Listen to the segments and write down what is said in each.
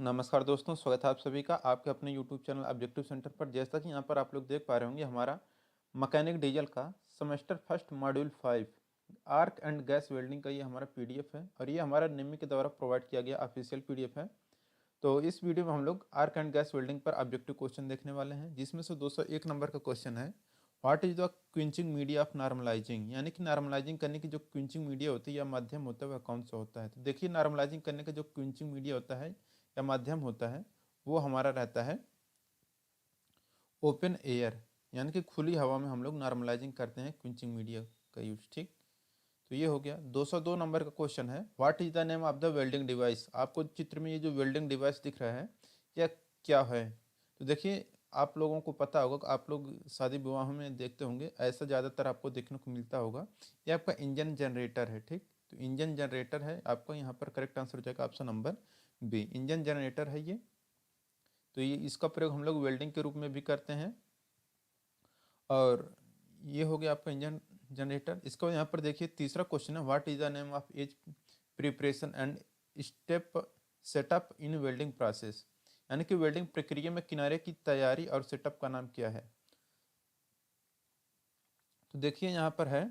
नमस्कार दोस्तों, स्वागत है आप सभी का आपके अपने यूट्यूब चैनल ऑब्जेक्टिव सेंटर पर। जैसा कि यहाँ पर आप लोग देख पा रहे होंगे, हमारा मैकेनिक डीजल का semester first module 5 arc and gas welding का ये हमारा पीडीएफ है और ये हमारा निम्मी के द्वारा प्रोवाइड किया गया ऑफिशियल पीडीएफ है। तो इस वीडियो में हम लोग आर्क एंड गैस वेल्डिंग पर ऑब्जेक्टिव क्वेश्चन देखने वाले हैं, जिसमें से 201 नंबर का क्वेश्चन है, what is the quenching media of normalising. यानी कि नॉर्मलाइजिंग करने की जो क्विंचिंग मीडिया होती है या माध्यम होता है वह कौन सा होता है। तो देखिए, नॉर्मलाइजिंग करने का जो क्विंचिंग मीडिया होता है या माध्यम होता है वो हमारा रहता है ओपन एयर, यानी कि खुली हवा में हम लोग नॉर्मलाइजिंग करते हैं क्विंचिंग मीडिया का यूज। ठीक, तो ये हो गया। 202 नंबर का क्वेश्चन है, what is the name of the welding device. आपको चित्र में ये जो वेल्डिंग डिवाइस दिख रहा है यह क्या है। तो देखिए, आप लोगों को पता होगा कि आप लोग शादी विवाह में देखते होंगे, ऐसा ज़्यादातर आपको देखने को मिलता होगा। ये आपका इंजन जनरेटर है। ठीक, तो इंजन जनरेटर है आपका, यहाँ पर करेक्ट आंसर हो जाएगा option number B, engine generator है ये। तो ये इसका प्रयोग हम लोग वेल्डिंग के रूप में भी करते हैं। और ये हो गया आपका इंजन जनरेटर। इसका यहाँ पर देखिए, तीसरा क्वेश्चन है, what is the name of edge preparation and step setup in welding process. यानी कि वेल्डिंग प्रक्रिया में किनारे की तैयारी और सेटअप का नाम क्या है। तो देखिए, यहाँ पर है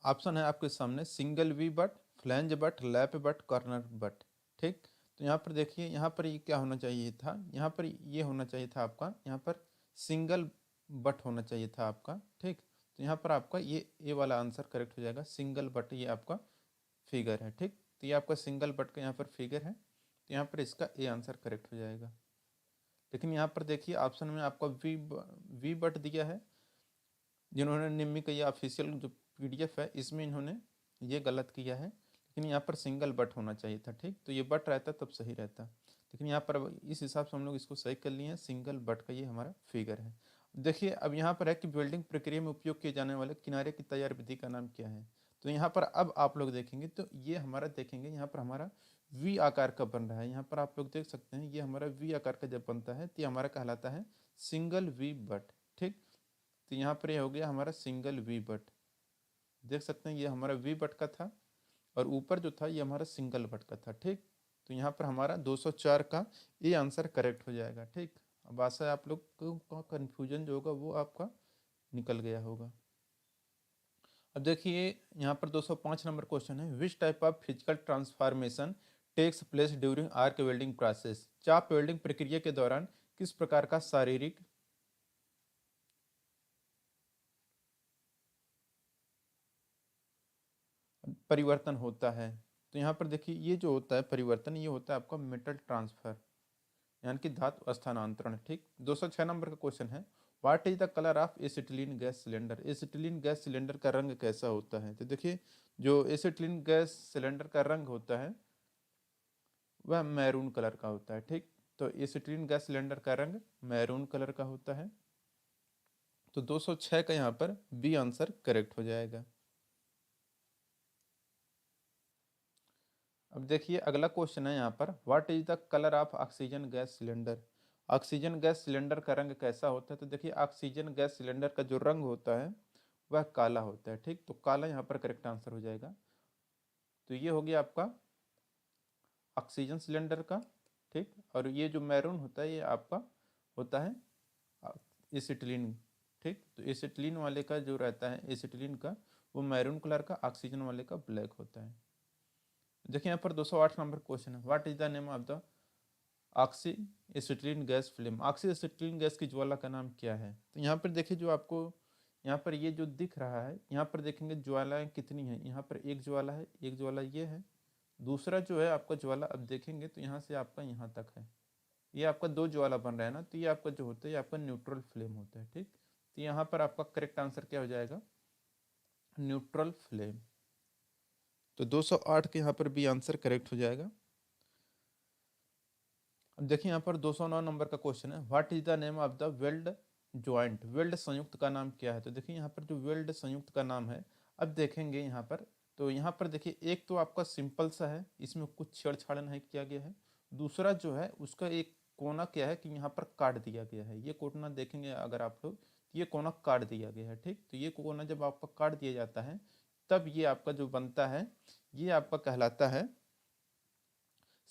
ऑप्शन है आपके सामने, single V butt, flange butt, lap butt, corner butt. ठीक, तो यहाँ पर देखिए, यहाँ पर ये क्या होना चाहिए था, यहाँ पर ये होना चाहिए था आपका, यहाँ पर सिंगल बट होना चाहिए था आपका। ठीक, तो यहाँ पर आपका ये ए वाला आंसर करेक्ट हो जाएगा, सिंगल बट ये आपका फिगर है। ठीक, तो ये आपका सिंगल बट का यहाँ पर फिगर है, तो यहाँ पर इसका ए आंसर करेक्ट हो जाएगा। लेकिन यहाँ पर देखिए, ऑप्शन में आपका वी बट दिया है। जिन्होंने निम्मी का ये ऑफिशियल जो पीडीएफ है इसमें इन्होंने ये गलत किया है, लेकिन यहाँ पर सिंगल बट होना चाहिए था। ठीक, तो ये बट रहता तब सही रहता, लेकिन यहाँ पर इस हिसाब से हम लोग इसको सही कर लिए हैं, सिंगल बट का ये हमारा फिगर है। देखिए, अब यहाँ पर है कि वेल्डिंग प्रक्रिया में उपयोग किए जाने वाले किनारे की तैयार विधि का नाम क्या है। तो यहाँ पर अब आप लोग देखेंगे तो ये हमारा देखेंगे, यहाँ पर हमारा वी आकार का बन रहा है। यहाँ पर आप लोग देख सकते हैं, ये हमारा वी आकार का जब बनता है तो ये हमारा कहलाता है सिंगल वी बट। ठीक, तो यहाँ पर ये हो गया हमारा सिंगल वी बट। देख सकते हैं, ये हमारा वी बट का था और ऊपर जो था ये हमारा सिंगल बट का था। ठीक, तो यहाँ पर हमारा 204 का ये आंसर करेक्ट हो जाएगा। ठीक, अब आशा है आप लोग को कन्फ्यूजन जो होगा वो आपका निकल गया होगा। अब देखिए, यहाँ पर 205 नंबर क्वेश्चन है, which type of physical transformation takes place during arc welding process. चाप वेल्डिंग प्रक्रिया के दौरान किस प्रकार का शारीरिक परिवर्तन होता है। तो यहाँ पर देखिए, ये जो होता है परिवर्तन, ये होता है आपका मेटल ट्रांसफर, यानी कि धातु स्थानांतरण। ठीक, 206 नंबर का क्वेश्चन है, what is the colour of acetylene gas cylinder. Acetylene gas cylinder का रंग कैसा होता है। तो देखिए, जो एसिटिलीन गैस सिलेंडर का रंग होता है वह मैरून कलर का होता है। ठीक, तो एसिटिलीन गैस सिलेंडर का रंग मैरून कलर का होता है। तो 206 का यहाँ पर बी आंसर करेक्ट हो जाएगा। अब देखिए, अगला क्वेश्चन है यहाँ पर, what is the colour of oxygen gas cylinder. Oxygen gas cylinder का रंग कैसा होता है। तो देखिए, ऑक्सीजन गैस सिलेंडर का जो रंग होता है वह काला होता है। ठीक, तो काला यहाँ पर करेक्ट आंसर हो जाएगा। तो ये हो गया आपका ऑक्सीजन सिलेंडर का। ठीक, और ये जो मैरून होता है ये आपका होता है एसिटिलीन। ठीक, तो एसिटिलीन वाले का जो रहता है एसिटिलीन का वो मैरून कलर का, ऑक्सीजन वाले का ब्लैक होता है। देखिए, यहाँ पर 208 नंबर क्वेश्चन है, what is the name of the oxy acetylene gas flame. Oxy acetylene gas की ज्वाला का नाम क्या है। तो यहाँ पर देखिए, जो आपको यहाँ पर ये जो दिख रहा है, यहाँ पर देखेंगे ज्वालाएं कितनी हैं। यहाँ पर एक ज्वाला है, एक ज्वाला ये है, दूसरा जो है आपका ज्वाला अब देखेंगे तो यहाँ से आपका यहाँ तक है, ये आपका दो ज्वाला बन रहा है ना। तो ये आपका जो होता है ये आपका न्यूट्रल फ्लेम होता है। ठीक, तो यहाँ पर आपका करेक्ट आंसर क्या हो जाएगा, न्यूट्रल फ्लेम। तो 208 के यहाँ पर भी आंसर करेक्ट हो जाएगा। अब देखिए, यहाँ पर 209 नंबर का क्वेश्चन है, what is the name of the weld joint. Weld संयुक्त का नाम क्या है। तो देखिए, यहाँ पर जो वेल्ड संयुक्त का नाम है, अब देखेंगे यहाँ पर, तो यहाँ पर देखिए, एक तो आपका सिंपल सा है, इसमें कुछ छेड़छाड़ नहीं किया गया है। दूसरा जो है उसका एक कोना क्या है कि यहाँ पर काट दिया गया है। ये कोना देखेंगे अगर आप लोग, तो ये कोना काट दिया गया है। ठीक, तो ये कोना जब आपका काट दिया जाता है तब ये आपका जो बनता है ये आपका कहलाता है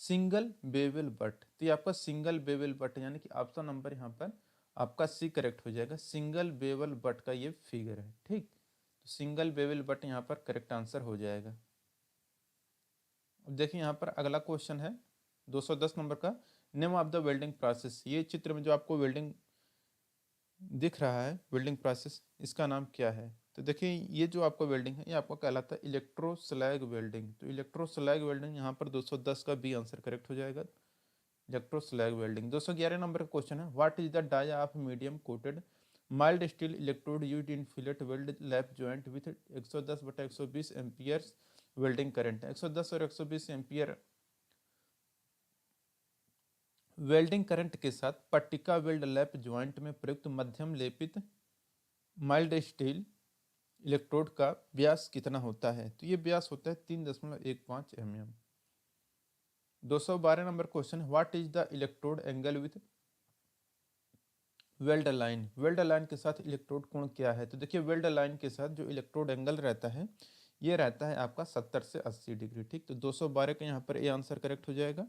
सिंगल बेवल बट। तो ये आपका सिंगल बेवल बट यानी कि ऑप्शन नंबर यहाँ पर आपका सी करेक्ट हो जाएगा। सिंगल बेवल बट का ये फिगर है, ठीक। तो सिंगल बेवल बट यहाँ पर करेक्ट आंसर हो जाएगा। अब देखिए यहाँ पर अगला क्वेश्चन है 210 नंबर का, name of the welding process. ये चित्र में जो आपको वेल्डिंग दिख रहा है, वेल्डिंग प्रोसेस, इसका नाम क्या है? तो देखिए ये जो आपका वेल्डिंग है ये आपको कहलाता है इलेक्ट्रो स्लैग वेल्डिंग। तो इलेक्ट्रो स्लैग वेल्डिंग यहाँ पर 210 का बी आंसर करेक्ट हो जाएगा, इलेक्ट्रो स्लैग वेल्डिंग। 211 नंबर का क्वेश्चन है, what is the dia of medium coated mild steel electrode used in fillet weld lap joint with 110/120 amperes welding current. 110 और 120 ampere welding current के साथ पट्टिका weld lap joint में प्रयुक्त मध्यम लेपित माइल्ड स्टील इलेक्ट्रोड का व्यास कितना होता है? तो ये व्यास होता है 3.15 mm। 212 number question, what is the electrode angle with weld line. Weld line के साथ इलेक्ट्रोड कोण क्या है? तो देखिए वेल्ड लाइन के साथ जो इलेक्ट्रोड एंगल रहता है ये रहता है आपका 70 से 80 डिग्री, ठीक। तो 212 का यहाँ पर ए आंसर करेक्ट हो जाएगा।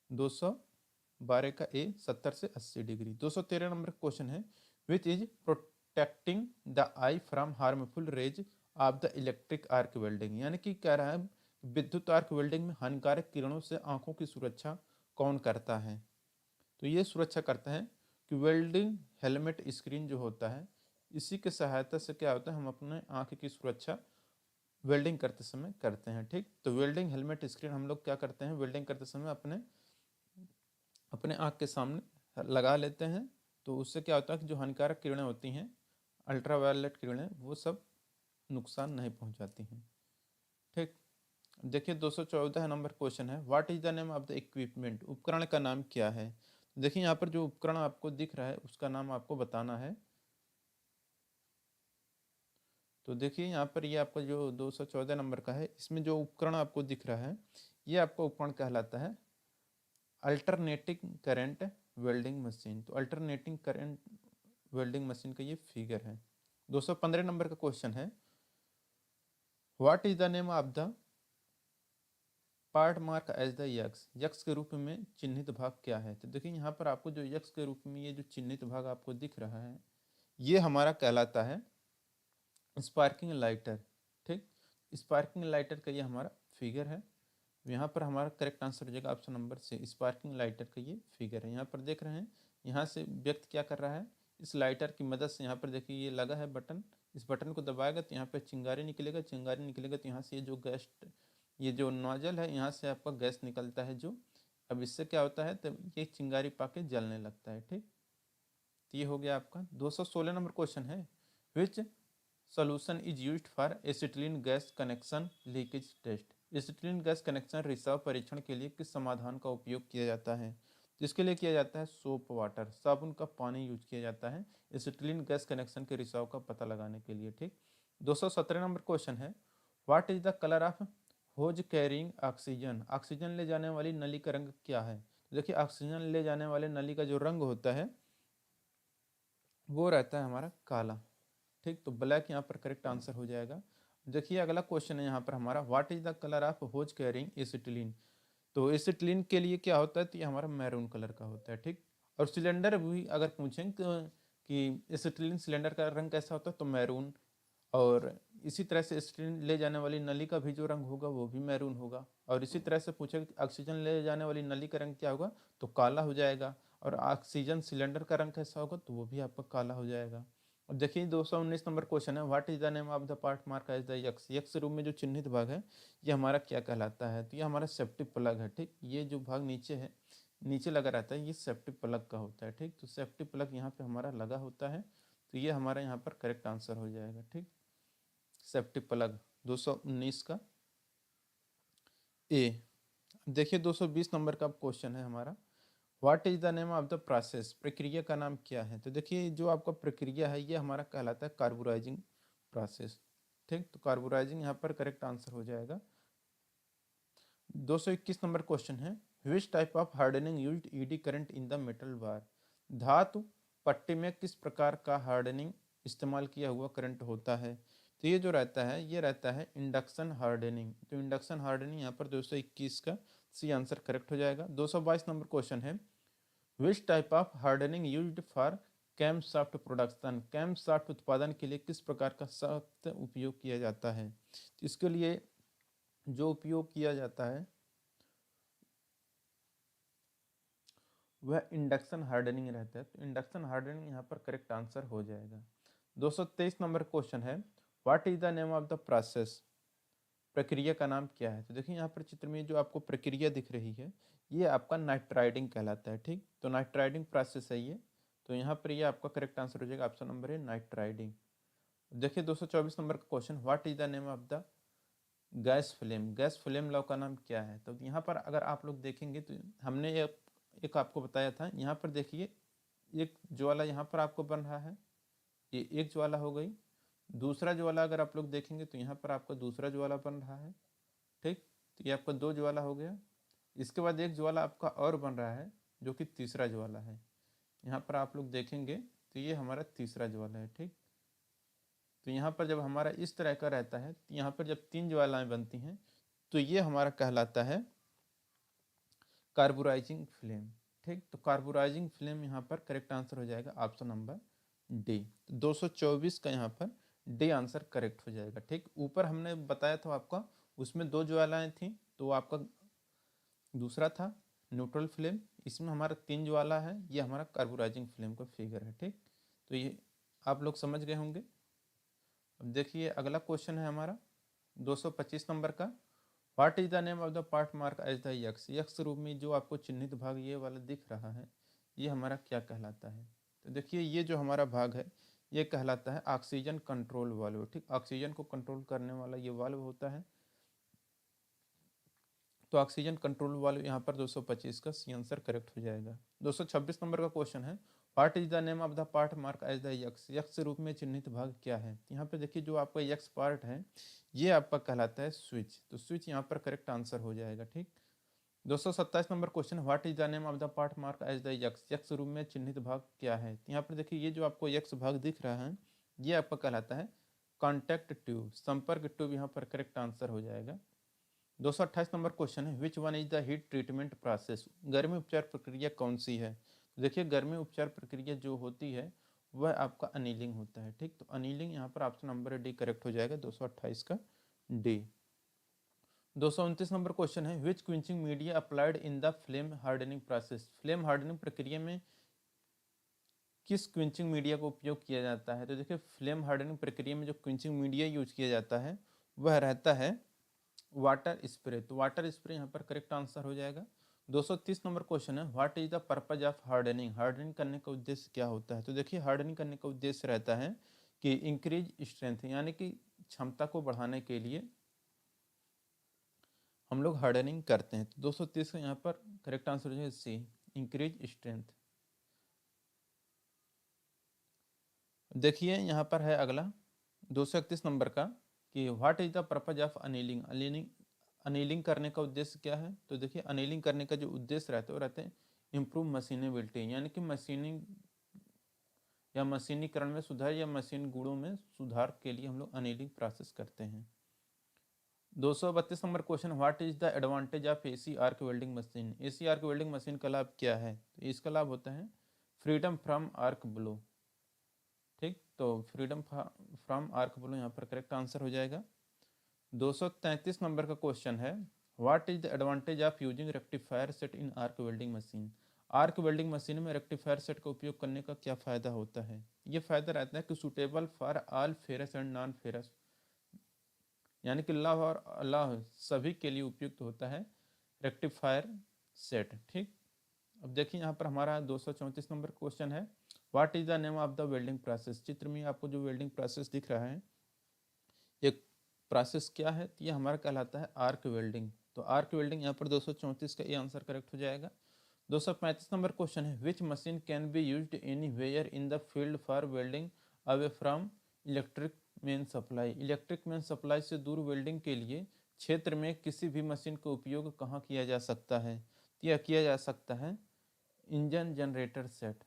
212 का ए 70 से 80 डिग्री। 213 नंबर क्वेश्चन है, which is protecting the I from harmful rays of the electric arc welding. यानी कि कह रहा है विद्युत आर्क वेल्डिंग में हानिकारक किरणों से आंखों की सुरक्षा कौन करता है? तो ये सुरक्षा करता है कि वेल्डिंग हेलमेट स्क्रीन जो होता है इसी के सहायता से क्या होता है हम अपने आंख की सुरक्षा वेल्डिंग करते समय करते हैं, ठीक। तो वेल्डिंग हेलमेट स्क्रीन हम लोग क्या करते हैं वेल्डिंग करते समय अपने अपने आँख के सामने लगा लेते हैं। तो उससे क्या होता है कि जो हानिकारक किरणें होती हैं अल्ट्रावायलेट किरणें वो सब नुकसान नहीं पहुंचाती हैं, ठीक। देखिए 214 नंबर क्वेश्चन है, what is the name of the equipment. उपकरण का नाम क्या है? देखिए यहाँ पर जो उपकरण आपको दिख रहा है उसका नाम आपको बताना है। तो देखिए यहाँ पर ये आपका जो 214 नंबर का है इसमें जो उपकरण आपको दिख रहा है ये आपका उपकरण कहलाता है अल्टरनेटिंग करंट वेल्डिंग मशीन। तो अल्टरनेटिंग करंट वेल्डिंग मशीन का ये फिगर है। 215 नंबर का क्वेश्चन है, what is the name of the part mark as the X. X के रूप में चिन्हित भाग क्या है? तो देखिए यहाँ पर आपको जो यक्स के रूप में ये जो चिन्हित भाग आपको दिख रहा है ये हमारा कहलाता है स्पार्किंग लाइटर, ठीक। स्पार्किंग लाइटर का ये हमारा फिगर है। यहाँ पर हमारा करेक्ट आंसर हो जाएगा ऑप्शन नंबर से, स्पार्किंग लाइटर का ये फिगर है। यहाँ पर देख रहे हैं यहाँ से व्यक्ति क्या कर रहा है इस लाइटर की मदद से, यहाँ पर देखिए ये लगा है बटन, इस बटन को दबाएगा तो यहाँ पर चिंगारी निकलेगा, चिंगारी निकलेगा तो यहाँ से ये जो गैस ये जो नोजल है यहाँ से आपका गैस निकलता है जो, अब इससे क्या होता है तो ये चिंगारी पाके जलने लगता है, ठीक। तो ये हो गया आपका। 216 नंबर क्वेश्चन है, which solution is used for acetylene gas connection leakage test. Acetylene gas connection रिसाव परीक्षण के लिए किस समाधान का उपयोग किया जाता है? जिसके लिए किया जाता है सोप वाटर, साबुन का पानी यूज किया जाता है एसिटिलीन गैस कनेक्शन के रिसाव का पता लगाने के लिए, ठीक। 217 नंबर क्वेश्चन है, what is the colour of hose carrying oxygen. Oxygen ले जाने वाली नली का रंग क्या है? देखिए ऑक्सीजन ले जाने वाले नली का जो रंग होता है वो रहता है हमारा काला, ठीक। तो ब्लैक यहाँ पर करेक्ट आंसर हो जाएगा। देखिए अगला क्वेश्चन है यहाँ पर हमारा, what is the colour of hose carrying acetylene. तो एसिटिलीन के लिए क्या होता है तो ये हमारा मैरून कलर का होता है, ठीक। और सिलेंडर भी अगर पूछें कि एसिटिलीन सिलेंडर का रंग कैसा होता है तो मैरून, और इसी तरह से एसिटिलीन ले जाने वाली नली का भी जो रंग होगा वो भी मैरून होगा। और इसी तरह से पूछे कि ऑक्सीजन ले जाने वाली नली का रंग क्या होगा तो काला हो जाएगा, और ऑक्सीजन सिलेंडर का रंग कैसा होगा तो वो भी आपका काला हो जाएगा। अब देखिए 219 नंबर क्वेश्चन है, what is the name of the part mark as the X. X रूप में जो चिन्हित भाग है ये हमारा क्या कहलाता है? तो ये हमारा सेफ्टी प्लग है, ठीक। ये जो भाग नीचे है नीचे लगा रहता है ये सेफ्टी प्लग का होता है, ठीक। तो सेफ्टी प्लग यहाँ पे हमारा लगा होता है तो ये हमारा यहाँ पर करेक्ट आंसर हो जाएगा, ठीक। सेफ्टी प्लग 219 का ए। देखिए 220 नंबर का क्वेश्चन है हमारा, what is the name of the process. प्रक्रिया का नाम क्या है? तो देखिए जो आपका प्रक्रिया है ये हमारा कहलाता है कार्बोराइजिंग प्रोसेस, ठीक। तो कार्बोराइजिंग यहाँ पर करेक्ट आंसर हो जाएगा। 221 नंबर क्वेश्चन है, which type of hardening used eddy current in the metal bar. धातु पट्टी में किस प्रकार का हार्डनिंग इस्तेमाल किया हुआ करंट होता है? तो तो ये जो रहता है ये रहता है इंडक्शन हार्डनिंग। तो इंडक्शन हार्डनिंग यहाँ पर 221 का सी आंसर करेक्ट हो जाएगा। 222 नंबर क्वेश्चन है, which type of hardening used for camshaft production. Camshaft उत्पादन के लिए किस प्रकार का सख्त उपयोग किया जाता है। तो इसके लिए जो उपयोग किया जाता है वह इंडक्शन हार्डनिंग रहता है। तो इंडक्शन हार्डनिंग यहाँ पर करेक्ट आंसर हो जाएगा। 223 नंबर क्वेश्चन है, what is the name of the process. प्रक्रिया का नाम क्या है। तो देखिए यहाँ पर चित्र में जो आपको प्रक्रिया दिख रही है ये आपका नाइट्राइडिंग कहलाता है। ठीक, तो नाइट्राइडिंग प्रोसेस है ये। तो यहाँ पर ये आपका करेक्ट आंसर हो जाएगा, ऑप्शन नंबर है नाइट्राइडिंग। देखिए 224 नंबर का question, what is the name of the gas flame. Gas flame law का नाम क्या है। तो यहाँ पर अगर आप लोग देखेंगे तो हमने एक आपको बताया था, यहाँ पर देखिए एक ज्वाला यहाँ पर आपको बन रहा है, ये एक ज्वाला हो गई। दूसरा ज्वाला अगर आप लोग देखेंगे तो यहाँ पर आपका दूसरा ज्वाला बन रहा है। ठीक, तो ये आपका दो ज्वाला हो गया। इसके बाद एक ज्वाला आपका और बन रहा है जो कि तीसरा ज्वाला है। यहाँ पर आप लोग देखेंगे तो ये हमारा तीसरा ज्वाला है। ठीक, तो यहाँ पर जब हमारा इस तरह का रहता है, तो यहाँ पर जब तीन ज्वालाएं बनती हैं तो ये हमारा कहलाता है कार्बोराइजिंग फ्लेम। ठीक, तो कार्बोराइजिंग फ्लेम यहाँ पर करेक्ट आंसर हो जाएगा, ऑप्शन नंबर डी। 224 का यहाँ पर डी आंसर करेक्ट हो जाएगा। ठीक, ऊपर हमने बताया था आपका, उसमें दो ज्वालाएं थी तो आपका दूसरा था न्यूट्रल फ्लेम, इसमें हमारा तीन ज्वाला है, ये हमारा कार्बोराइजिंग फ्लेम का फिगर है। ठीक, तो ये आप लोग समझ गए होंगे। अब देखिए अगला क्वेश्चन है हमारा 225 नंबर का, what is the name of the part mark as the X. X रूप में जो आपको चिन्हित भाग ये वाला दिख रहा है ये हमारा क्या कहलाता है। तो देखिए ये जो हमारा भाग है ये कहलाता है ऑक्सीजन कंट्रोल वाल्व। ठीक, ऑक्सीजन को कंट्रोल करने वाला ये वाल्व होता है। तो ऑक्सीजन कंट्रोल वाल्व यहाँ पर 225 का सी आंसर करेक्ट हो जाएगा। 226 नंबर का क्वेश्चन है, what is the name of the part mark as the X. X रूप में चिन्हित भाग क्या है। यहाँ पे देखिए जो आपका यक्स पार्ट है ये आपका कहलाता है स्विच। तो स्विच यहाँ पर करेक्ट आंसर हो जाएगा। ठीक, 227 number question, what is the name of the part mark as the X. X रूप में चिन्हित भाग क्या है। यहाँ पर देखिए ये जो आपको यक्स भाग दिख रहा है ये आपका कहलाता है कॉन्टैक्ट ट्यूब, संपर्क ट्यूब यहाँ पर करेक्ट आंसर हो जाएगा। 228 नंबर क्वेश्चन है, which one is the heat treatment process. गर्मी उपचार प्रक्रिया कौन सी है। तो देखिए गर्मी उपचार प्रक्रिया जो होती है वह आपका अनिलिंग होता है। ठीक, तो अनिलिंग यहाँ पर ऑप्शन नंबर डी करेक्ट हो जाएगा, 228 का डी। 229 नंबर क्वेश्चन है, which quenching media applied in the flame hardening process. Flame hardening प्रक्रिया में किस क्विंचिंग मीडिया का उपयोग किया जाता है। तो देखिए फ्लेम हार्डनिंग प्रक्रिया में जो क्विंचिंग मीडिया यूज किया जाता है वह रहता है वाटर स्प्रे। तो वाटर स्प्रे यहाँ पर करेक्ट आंसर हो जाएगा। 230 नंबर क्वेश्चन है, what is the purpose of hardening. Hardening करने का उद्देश्य क्या होता है। तो देखिए हार्डनिंग करने का उद्देश्य रहता है कि इंक्रीज स्ट्रेंथ, यानी कि क्षमता को बढ़ाने के लिए हम लोग हार्डनिंग करते हैं। तो 230 का यहाँ पर करेक्ट आंसर हो जाएगा सी, इंक्रीज स्ट्रेंथ। देखिए यहाँ पर है अगला 231 नंबर का कि what is the purpose of annealing. Annealing करने का उद्देश्य क्या है। तो देखिए अनिलिंग करने का जो उद्देश्य रहता है वो रहते हैं इम्प्रूव मशीनेबिलिटी, यानी कि मशीनिंग या मशीनीकरण में सुधार या मशीन गुणों में सुधार के लिए हम लोग अनिलिंग प्रोसेस करते हैं। 232 number question, what is the advantage of AC arc welding machine. AC arc welding machine का लाभ क्या है। तो इसका लाभ होता है फ्रीडम फ्रॉम आर्क ब्लो। ठीक, तो फ्रीडम फ्रॉम आर्क ब्लो यहाँ पर करेक्ट आंसर हो जाएगा। 233 नंबर का क्वेश्चन है, what is the advantage of using rectifier set in arc welding machine. Arc welding machine में रेक्टिफायर सेट का उपयोग करने का क्या फ़ायदा होता है। ये फ़ायदा रहता है कि suitable for all ferrous and non ferrous, यानी कि लौह और अलौह सभी के लिए उपयुक्त होता है रेक्टिफायर सेट। ठीक, अब देखिए यहाँ पर हमारा 234 नंबर क्वेश्चन है, what is the name of the welding process. चित्र में आपको जो वेल्डिंग प्रोसेस दिख रहा है ये प्रोसेस क्या है। तो ये हमारा कहलाता है आर्क वेल्डिंग। तो आर्क वेल्डिंग यहाँ पर 234 का ये आंसर करेक्ट हो जाएगा। 235 नंबर क्वेश्चन है, विच machine can be used anywhere in the field for welding away from electric main supply. Electric main supply से दूर वेल्डिंग के लिए क्षेत्र में किसी भी मशीन का उपयोग कहाँ किया जा सकता है। तो यह किया जा सकता है इंजन जनरेटर सेट।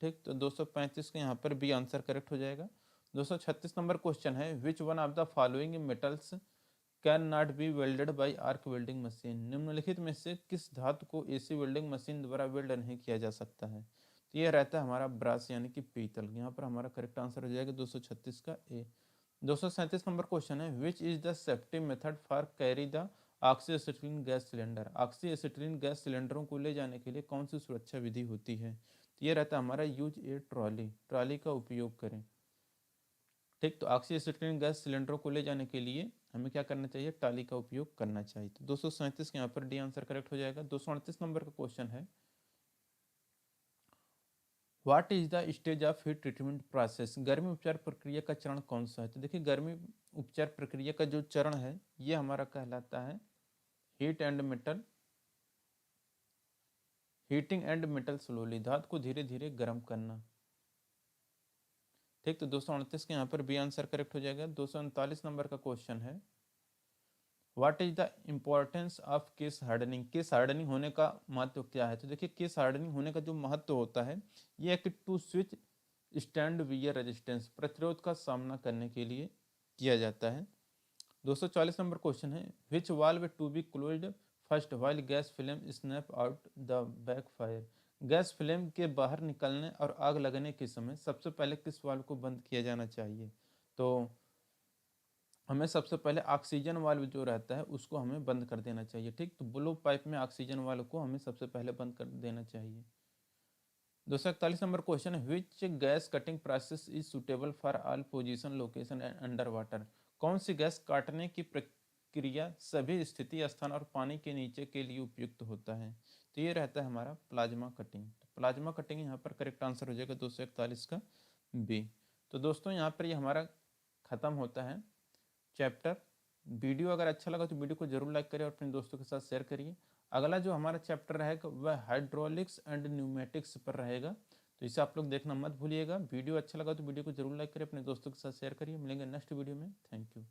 ठीक, तो 235 का यहाँ पर बी आंसर करेक्ट हो जाएगा। 236 नंबर क्वेश्चन है, which one of the following metals can not be welded by arc welding machine. निम्नलिखित में से किस धातु को एसी वेल्डिंग मशीन द्वारा वेल्ड नहीं किया जा सकता है। तो ये रहता है हमारा ब्रास यानी कि पीतल। यहाँ पर हमारा करेक्ट आंसर हो जाएगा 236 का ए। 237 नंबर क्वेश्चन है, which is the safety method for carry the oxy acetylene gas cylinder. Oxy acetylene gas सिलेंडरों को ले जाने के लिए कौन सी सुरक्षा विधि होती है। तो ये रहता है हमारा यूज ए ट्रॉली, ट्रॉली का उपयोग करें। ठीक, तो ऑक्सी एसिटिलीन गैस सिलेंडरों को ले जाने के लिए हमें क्या करना चाहिए, ट्रॉली का उपयोग करना चाहिए। तो 237 के यहाँ पर डी आंसर करेक्ट हो जाएगा। 238 नंबर का क्वेश्चन है, what is the stage of heat treatment process. गर्मी उपचार प्रक्रिया का चरण कौन सा है। तो देखिए गर्मी उपचार प्रक्रिया का जो चरण है ये हमारा कहलाता है heat and metal, heating and metal slowly, धातु को धीरे धीरे गर्म करना। ठीक, तो 238 के यहाँ पर बी आंसर करेक्ट हो जाएगा। 239 नंबर का क्वेश्चन है, what is the importance of case hardening. Case hardening होने का महत्व क्या है। तो देखिए केस हार्डनिंग होने का जो महत्व होता है ये है कि to switch stand wear resistance, प्रतिरोध का सामना करने के लिए किया जाता है। 240 नंबर क्वेश्चन है, which valve to be closed first while gas flame snap out the back fire. Gas flame के बाहर निकलने और आग लगने के समय सबसे पहले किस वाल्व को बंद किया जाना चाहिए। तो हमें सबसे पहले ऑक्सीजन वाल्व जो रहता है उसको हमें बंद कर देना चाहिए। ठीक, तो ब्लो पाइप में ऑक्सीजन वाल्व को हमें सबसे पहले बंद कर देना चाहिए। 241 नंबर क्वेश्चन है, which gas cutting process is suitable for all position location and under water. कौन सी गैस काटने की प्रक्रिया सभी स्थिति स्थान और पानी के नीचे के लिए उपयुक्त होता है। तो ये रहता है हमारा प्लाज्मा कटिंग। तो प्लाज्मा कटिंग यहाँ पर करेक्ट आंसर हो जाएगा 241 का बी। तो दोस्तों यहाँ पर ये हमारा खत्म होता है चैप्टर। वीडियो अगर अच्छा लगा तो वीडियो को जरूर लाइक करिए और अपने दोस्तों के साथ शेयर करिए। अगला जो हमारा चैप्टर रहेगा वह हाइड्रोलिक्स एंड न्यूमेटिक्स पर रहेगा, तो इसे आप लोग देखना मत भूलिएगा। वीडियो अच्छा लगा तो वीडियो को जरूर लाइक करिए, अपने दोस्तों के साथ शेयर करिए। मिलेंगे नेक्स्ट वीडियो में। Thank you.